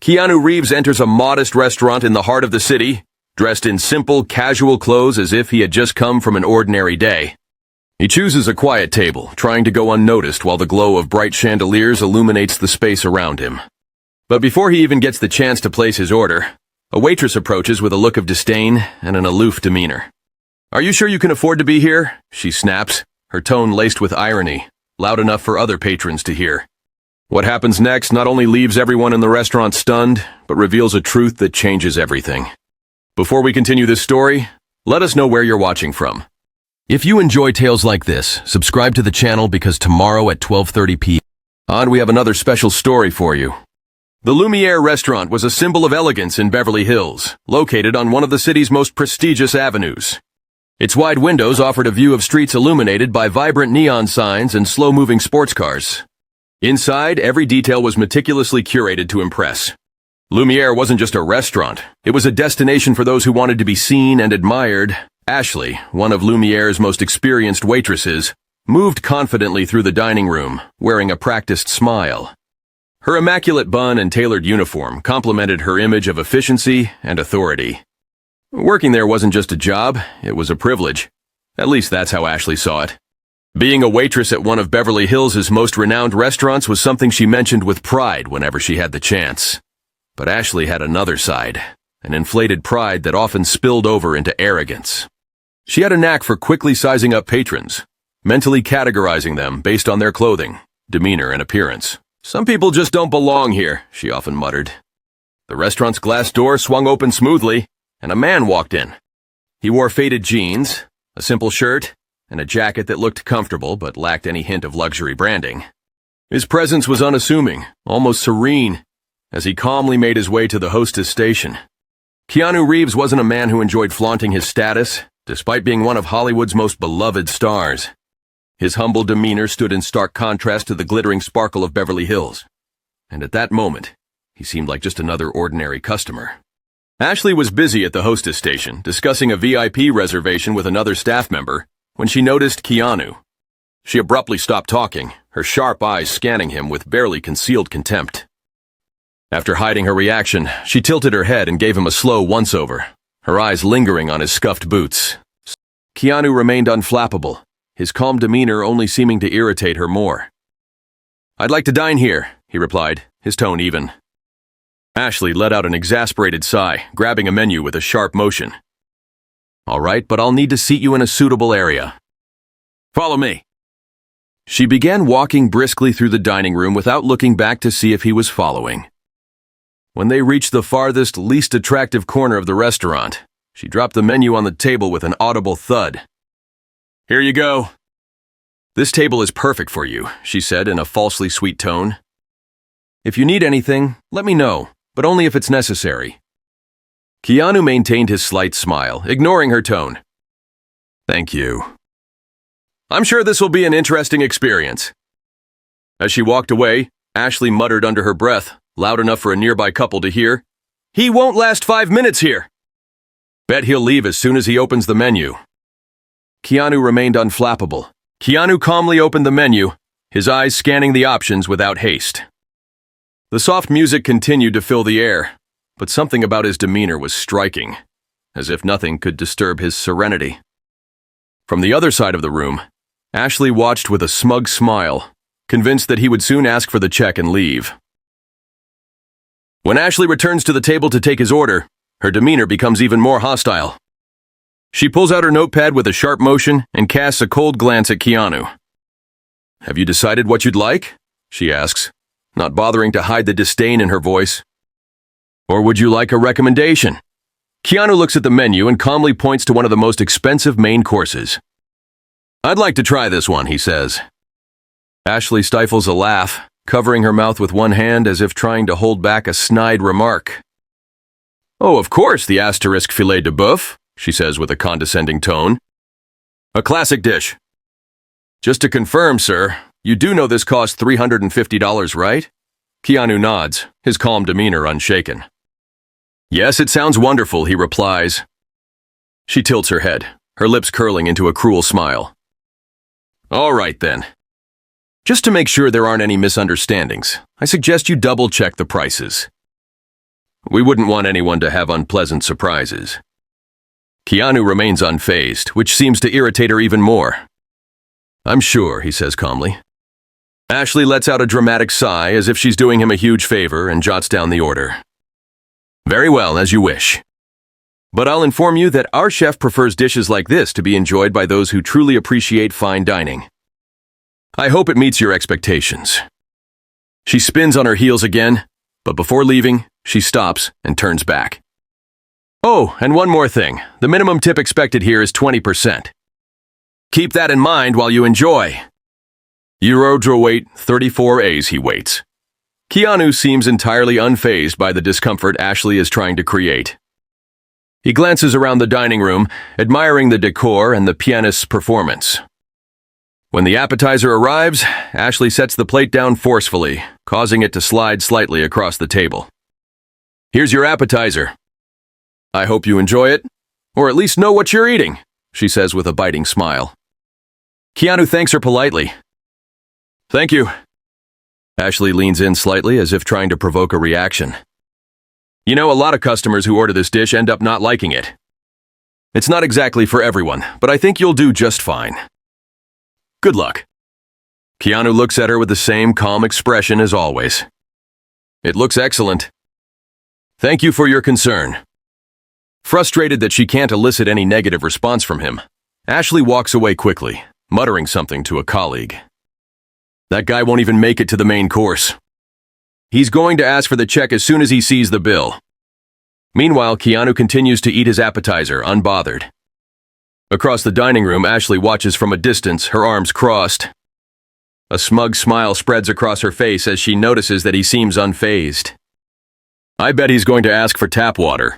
Keanu Reeves enters a modest restaurant in the heart of the city, dressed in simple, casual clothes as if he had just come from an ordinary day. He chooses a quiet table, trying to go unnoticed while the glow of bright chandeliers illuminates the space around him. But before he even gets the chance to place his order, a waitress approaches with a look of disdain and an aloof demeanor. "Are you sure you can afford to be here?" she snaps, her tone laced with irony, loud enough for other patrons to hear. What happens next not only leaves everyone in the restaurant stunned, but reveals a truth that changes everything. Before we continue this story, let us know where you're watching from. If you enjoy tales like this, subscribe to the channel because tomorrow at 12:30 p.m. we have another special story for you. The Lumiere restaurant was a symbol of elegance in Beverly Hills, located on one of the city's most prestigious avenues. Its wide windows offered a view of streets illuminated by vibrant neon signs and slow-moving sports cars. Inside, every detail was meticulously curated to impress. Lumiere wasn't just a restaurant, it was a destination for those who wanted to be seen and admired. Ashley, one of Lumiere's most experienced waitresses, moved confidently through the dining room, wearing a practiced smile. Her immaculate bun and tailored uniform complemented her image of efficiency and authority. Working there wasn't just a job, it was a privilege. At least that's how Ashley saw it. Being a waitress at one of Beverly Hills' most renowned restaurants was something she mentioned with pride whenever she had the chance. But Ashley had another side, an inflated pride that often spilled over into arrogance. She had a knack for quickly sizing up patrons, mentally categorizing them based on their clothing, demeanor, and appearance. "Some people just don't belong here," she often muttered. The restaurant's glass door swung open smoothly, and a man walked in. He wore faded jeans, a simple shirt, and a jacket that looked comfortable but lacked any hint of luxury branding. His presence was unassuming, almost serene, as he calmly made his way to the Hostess station. Keanu Reeves wasn't a man who enjoyed flaunting his status, despite being one of Hollywood's most beloved stars. His humble demeanor stood in stark contrast to the glittering sparkle of Beverly Hills. And at that moment, he seemed like just another ordinary customer. Ashley was busy at the Hostess station, discussing a VIP reservation with another staff member, when she noticed Keanu. She abruptly stopped talking, her sharp eyes scanning him with barely concealed contempt. After hiding her reaction, she tilted her head and gave him a slow once-over, her eyes lingering on his scuffed boots. Keanu remained unflappable, his calm demeanor only seeming to irritate her more. "I'd like to dine here," he replied, his tone even. Ashley let out an exasperated sigh, grabbing a menu with a sharp motion. "All right, but I'll need to seat you in a suitable area. Follow me." She began walking briskly through the dining room without looking back to see if he was following. When they reached the farthest, least attractive corner of the restaurant, she dropped the menu on the table with an audible thud. "Here you go." "This table is perfect for you," she said in a falsely sweet tone. "If you need anything, let me know, but only if it's necessary." Keanu maintained his slight smile, ignoring her tone. "Thank you. I'm sure this will be an interesting experience." As she walked away, Ashley muttered under her breath, loud enough for a nearby couple to hear, "He won't last 5 minutes here." "Bet he'll leave as soon as he opens the menu." Keanu remained unflappable. Keanu calmly opened the menu, his eyes scanning the options without haste. The soft music continued to fill the air, but something about his demeanor was striking, as if nothing could disturb his serenity. From the other side of the room, Ashley watched with a smug smile, convinced that he would soon ask for the check and leave. When Ashley returns to the table to take his order, her demeanor becomes even more hostile. She pulls out her notepad with a sharp motion and casts a cold glance at Keanu. "Have you decided what you'd like?" she asks, not bothering to hide the disdain in her voice. "Or would you like a recommendation?" Keanu looks at the menu and calmly points to one of the most expensive main courses. "I'd like to try this one," he says. Ashley stifles a laugh, covering her mouth with one hand as if trying to hold back a snide remark. "Oh, of course, the asterisk filet de boeuf," she says with a condescending tone. "A classic dish." "Just to confirm, sir, you do know this costs $350, right?" Keanu nods, his calm demeanor unshaken. "Yes, it sounds wonderful," he replies. She tilts her head, her lips curling into a cruel smile. "All right, then. Just to make sure there aren't any misunderstandings, I suggest you double-check the prices." We wouldn't want anyone to have unpleasant surprises. Keanu remains unfazed, which seems to irritate her even more. I'm sure, he says calmly. Ashley lets out a dramatic sigh as if she's doing him a huge favor and jots down the order. Very well, as you wish. But I'll inform you that our chef prefers dishes like this to be enjoyed by those who truly appreciate fine dining. I hope it meets your expectations. She spins on her heels again, but before leaving, she stops and turns back. Oh, and one more thing. The minimum tip expected here is 20%. Keep that in mind while you enjoy. Euroweight 34As he waits. Keanu seems entirely unfazed by the discomfort Ashley is trying to create. He glances around the dining room, admiring the decor and the pianist's performance. When the appetizer arrives, Ashley sets the plate down forcefully, causing it to slide slightly across the table. Here's your appetizer. I hope you enjoy it, or at least know what you're eating, she says with a biting smile. Keanu thanks her politely. Thank you. Ashley leans in slightly as if trying to provoke a reaction. You know, a lot of customers who order this dish end up not liking it. It's not exactly for everyone, but I think you'll do just fine. Good luck. Keanu looks at her with the same calm expression as always. It looks excellent. Thank you for your concern. Frustrated that she can't elicit any negative response from him, Ashley walks away quickly, muttering something to a colleague. That guy won't even make it to the main course. He's going to ask for the check as soon as he sees the bill. Meanwhile, Keanu continues to eat his appetizer, unbothered. Across the dining room, Ashley watches from a distance, her arms crossed. A smug smile spreads across her face as she notices that he seems unfazed. I bet he's going to ask for tap water.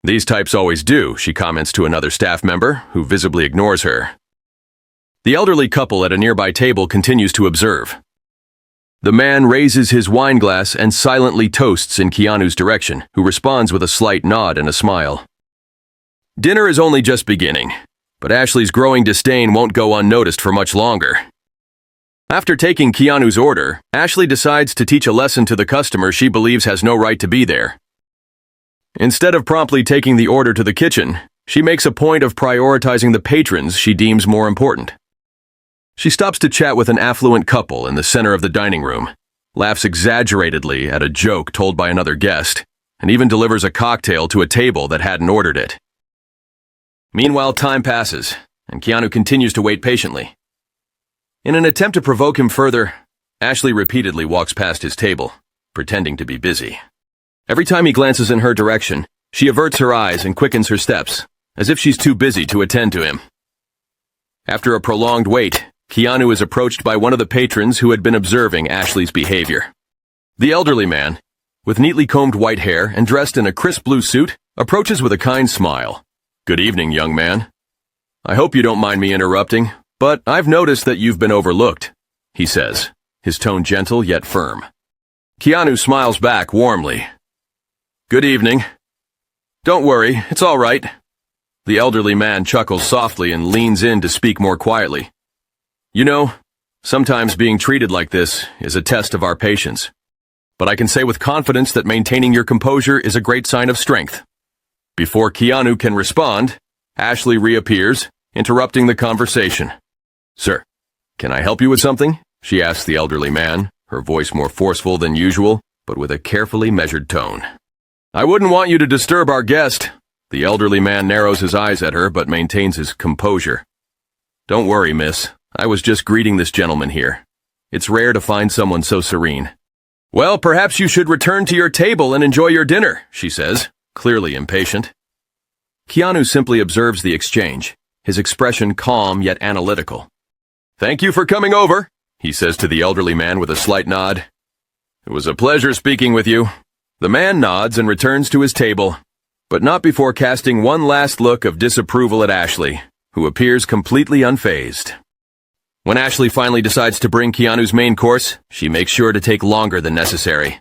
These types always do, she comments to another staff member, who visibly ignores her. The elderly couple at a nearby table continues to observe. The man raises his wine glass and silently toasts in Keanu's direction, who responds with a slight nod and a smile. Dinner is only just beginning, but Ashley's growing disdain won't go unnoticed for much longer. After taking Keanu's order, Ashley decides to teach a lesson to the customer she believes has no right to be there. Instead of promptly taking the order to the kitchen, she makes a point of prioritizing the patrons she deems more important. She stops to chat with an affluent couple in the center of the dining room, laughs exaggeratedly at a joke told by another guest, and even delivers a cocktail to a table that hadn't ordered it. Meanwhile, time passes, and Keanu continues to wait patiently. In an attempt to provoke him further, Ashley repeatedly walks past his table, pretending to be busy. Every time he glances in her direction, she averts her eyes and quickens her steps, as if she's too busy to attend to him. After a prolonged wait, Keanu is approached by one of the patrons who had been observing Ashley's behavior. The elderly man, with neatly combed white hair and dressed in a crisp blue suit, approaches with a kind smile. Good evening, young man. I hope you don't mind me interrupting, but I've noticed that you've been overlooked, he says, his tone gentle yet firm. Keanu smiles back warmly. Good evening. Don't worry, it's all right. The elderly man chuckles softly and leans in to speak more quietly. You know, sometimes being treated like this is a test of our patience. But I can say with confidence that maintaining your composure is a great sign of strength. Before Keanu can respond, Ashley reappears, interrupting the conversation. Sir, can I help you with something? She asks the elderly man, her voice more forceful than usual, but with a carefully measured tone. I wouldn't want you to disturb our guest. The elderly man narrows his eyes at her but maintains his composure. Don't worry, miss. I was just greeting this gentleman here. It's rare to find someone so serene. Well, perhaps you should return to your table and enjoy your dinner, she says, clearly impatient. Keanu simply observes the exchange, his expression calm yet analytical. Thank you for coming over, he says to the elderly man with a slight nod. It was a pleasure speaking with you. The man nods and returns to his table, but not before casting one last look of disapproval at Ashley, who appears completely unfazed. When Ashley finally decides to bring Keanu's main course, she makes sure to take longer than necessary.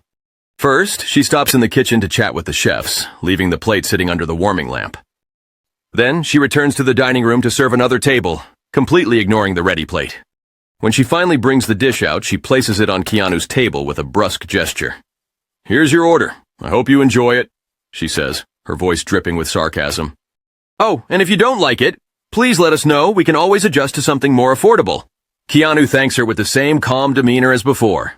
First, she stops in the kitchen to chat with the chefs, leaving the plate sitting under the warming lamp. Then, she returns to the dining room to serve another table, completely ignoring the ready plate. When she finally brings the dish out, she places it on Keanu's table with a brusque gesture. Here's your order. I hope you enjoy it, she says, her voice dripping with sarcasm. Oh, and if you don't like it, please let us know. We can always adjust to something more affordable. Keanu thanks her with the same calm demeanor as before.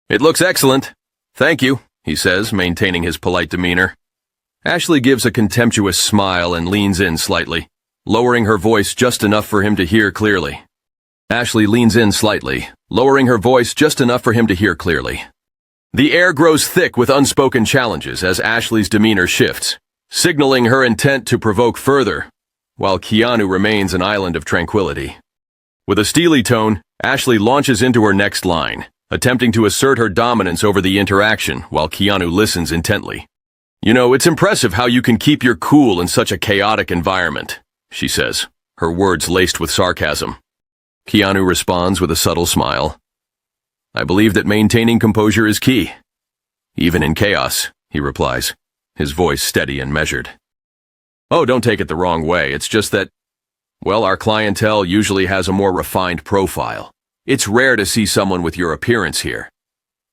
It looks excellent. Thank you, he says, maintaining his polite demeanor. Ashley gives a contemptuous smile and leans in slightly, lowering her voice just enough for him to hear clearly. Ashley leans in slightly, lowering her voice just enough for him to hear clearly. The air grows thick with unspoken challenges as Ashley's demeanor shifts, signaling her intent to provoke further, while Keanu remains an island of tranquility. With a steely tone, Ashley launches into her next line, attempting to assert her dominance over the interaction while Keanu listens intently. You know, it's impressive how you can keep your cool in such a chaotic environment, she says, her words laced with sarcasm. Keanu responds with a subtle smile. I believe that maintaining composure is key. Even in chaos, he replies, his voice steady and measured. Oh, don't take it the wrong way. It's just that, well, our clientele usually has a more refined profile. It's rare to see someone with your appearance here.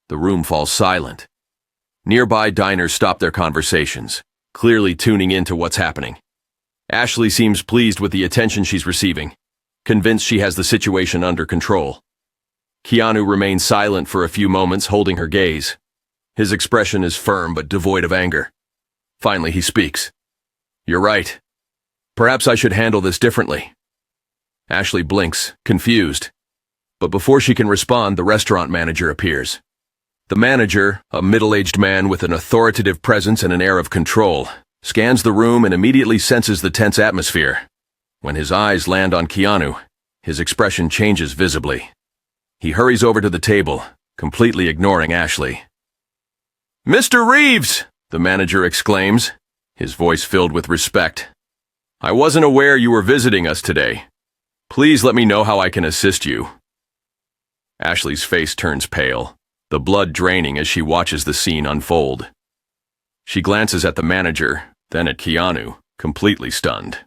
The room falls silent. Nearby diners stop their conversations, clearly tuning into what's happening. Ashley seems pleased with the attention she's receiving, convinced she has the situation under control. Keanu remains silent for a few moments, holding her gaze. His expression is firm but devoid of anger. Finally, he speaks. You're right. Perhaps I should handle this differently. Ashley blinks, confused. But before she can respond, the restaurant manager appears. The manager, a middle-aged man with an authoritative presence and an air of control, scans the room and immediately senses the tense atmosphere. When his eyes land on Keanu, his expression changes visibly. He hurries over to the table, completely ignoring Ashley. Mr. Reeves! The manager exclaims, his voice filled with respect. I wasn't aware you were visiting us today. Please let me know how I can assist you. Ashley's face turns pale, the blood draining as she watches the scene unfold. She glances at the manager, then at Keanu, completely stunned.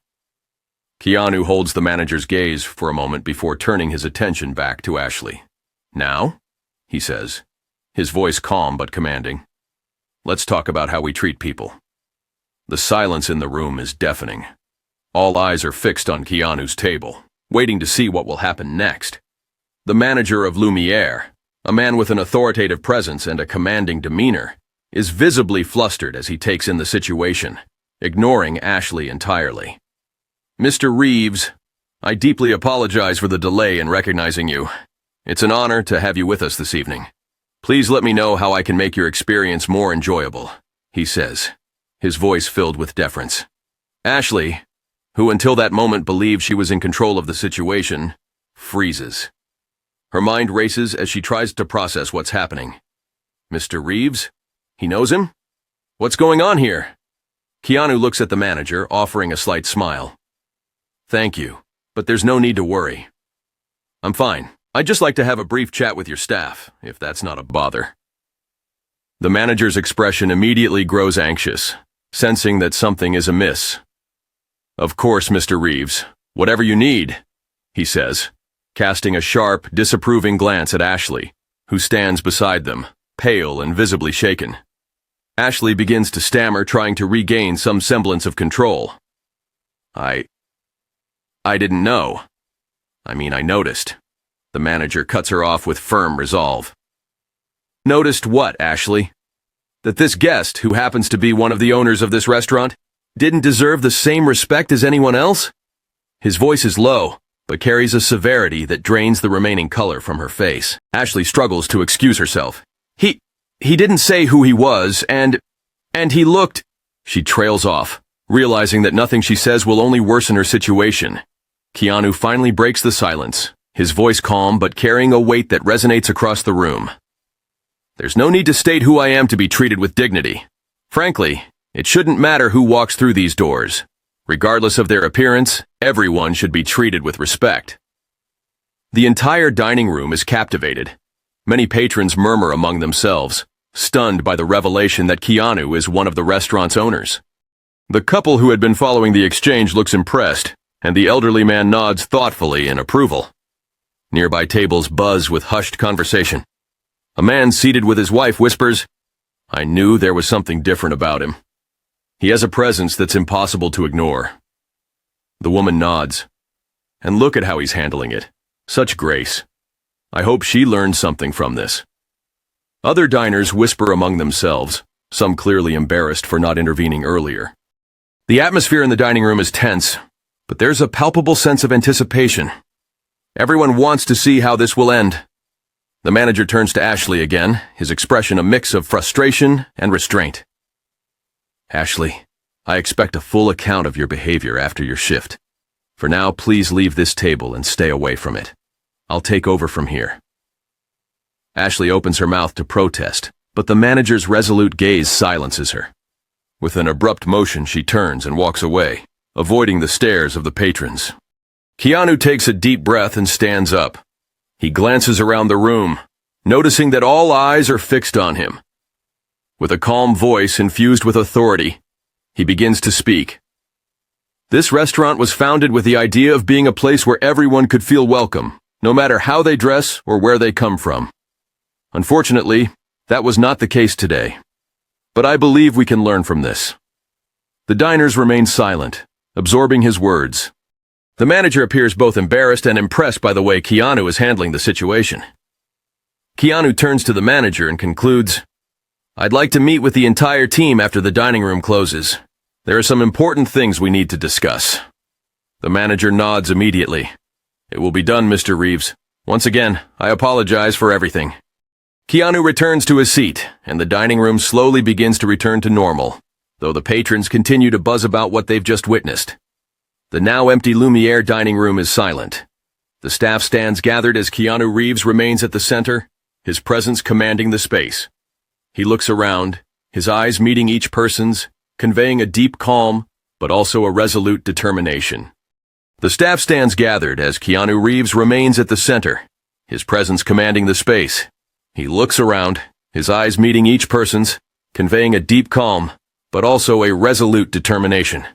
Keanu holds the manager's gaze for a moment before turning his attention back to Ashley. Now? He says, his voice calm but commanding. Let's talk about how we treat people. The silence in the room is deafening. All eyes are fixed on Keanu's table, waiting to see what will happen next. The manager of Lumiere, a man with an authoritative presence and a commanding demeanor, is visibly flustered as he takes in the situation, ignoring Ashley entirely. Mr. Reeves, I deeply apologize for the delay in recognizing you. It's an honor to have you with us this evening. Please let me know how I can make your experience more enjoyable, he says, his voice filled with deference. Ashley, who until that moment believed she was in control of the situation, freezes. Her mind races as she tries to process what's happening. Mr. Reeves? He knows him? What's going on here? Keanu looks at the manager, offering a slight smile. Thank you, but there's no need to worry. I'm fine. I'd just like to have a brief chat with your staff, if that's not a bother. The manager's expression immediately grows anxious, sensing that something is amiss. Of course, Mr. Reeves, whatever you need, he says, casting a sharp, disapproving glance at Ashley, who stands beside them, pale and visibly shaken. Ashley begins to stammer, trying to regain some semblance of control. I didn't know. I noticed. The manager cuts her off with firm resolve. Noticed what, Ashley? That this guest, who happens to be one of the owners of this restaurant, didn't deserve the same respect as anyone else? His voice is low, but carries a severity that drains the remaining color from her face. Ashley struggles to excuse herself. He didn't say who he was, and he looked... She trails off, realizing that nothing she says will only worsen her situation. Keanu finally breaks the silence, his voice calm but carrying a weight that resonates across the room. There's no need to state who I am to be treated with dignity. Frankly, it shouldn't matter who walks through these doors. Regardless of their appearance, everyone should be treated with respect. The entire dining room is captivated. Many patrons murmur among themselves, stunned by the revelation that Keanu is one of the restaurant's owners. The couple who had been following the exchange looks impressed, and the elderly man nods thoughtfully in approval. Nearby tables buzz with hushed conversation. A man seated with his wife whispers, I knew there was something different about him. He has a presence that's impossible to ignore. The woman nods. And look at how he's handling it. Such grace. I hope she learned something from this. Other diners whisper among themselves, some clearly embarrassed for not intervening earlier. The atmosphere in the dining room is tense, but there's a palpable sense of anticipation. Everyone wants to see how this will end. The manager turns to Ashley again, his expression a mix of frustration and restraint. Ashley, I expect a full account of your behavior after your shift. For now, please leave this table and stay away from it. I'll take over from here. Ashley opens her mouth to protest, but the manager's resolute gaze silences her. With an abrupt motion, she turns and walks away, avoiding the stares of the patrons. Keanu takes a deep breath and stands up. He glances around the room, noticing that all eyes are fixed on him. With a calm voice infused with authority, he begins to speak. This restaurant was founded with the idea of being a place where everyone could feel welcome, no matter how they dress or where they come from. Unfortunately, that was not the case today. But I believe we can learn from this. The diners remain silent, absorbing his words. The manager appears both embarrassed and impressed by the way Keanu is handling the situation. Keanu turns to the manager and concludes, I'd like to meet with the entire team after the dining room closes. There are some important things we need to discuss. The manager nods immediately. It will be done, Mr. Reeves. Once again, I apologize for everything. Keanu returns to his seat, and the dining room slowly begins to return to normal, though the patrons continue to buzz about what they've just witnessed. The now empty Lumiere dining room is silent. The staff stands gathered as Keanu Reeves remains at the center, his presence commanding the space. He looks around, his eyes meeting each person's, conveying a deep calm, but also a resolute determination. The staff stands gathered as Keanu Reeves remains at the center, his presence commanding the space. He looks around, his eyes meeting each person's, conveying a deep calm, but also a resolute determination.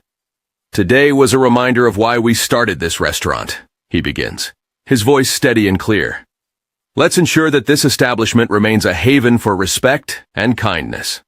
Today was a reminder of why we started this restaurant, he begins, his voice steady and clear. Let's ensure that this establishment remains a haven for respect and kindness.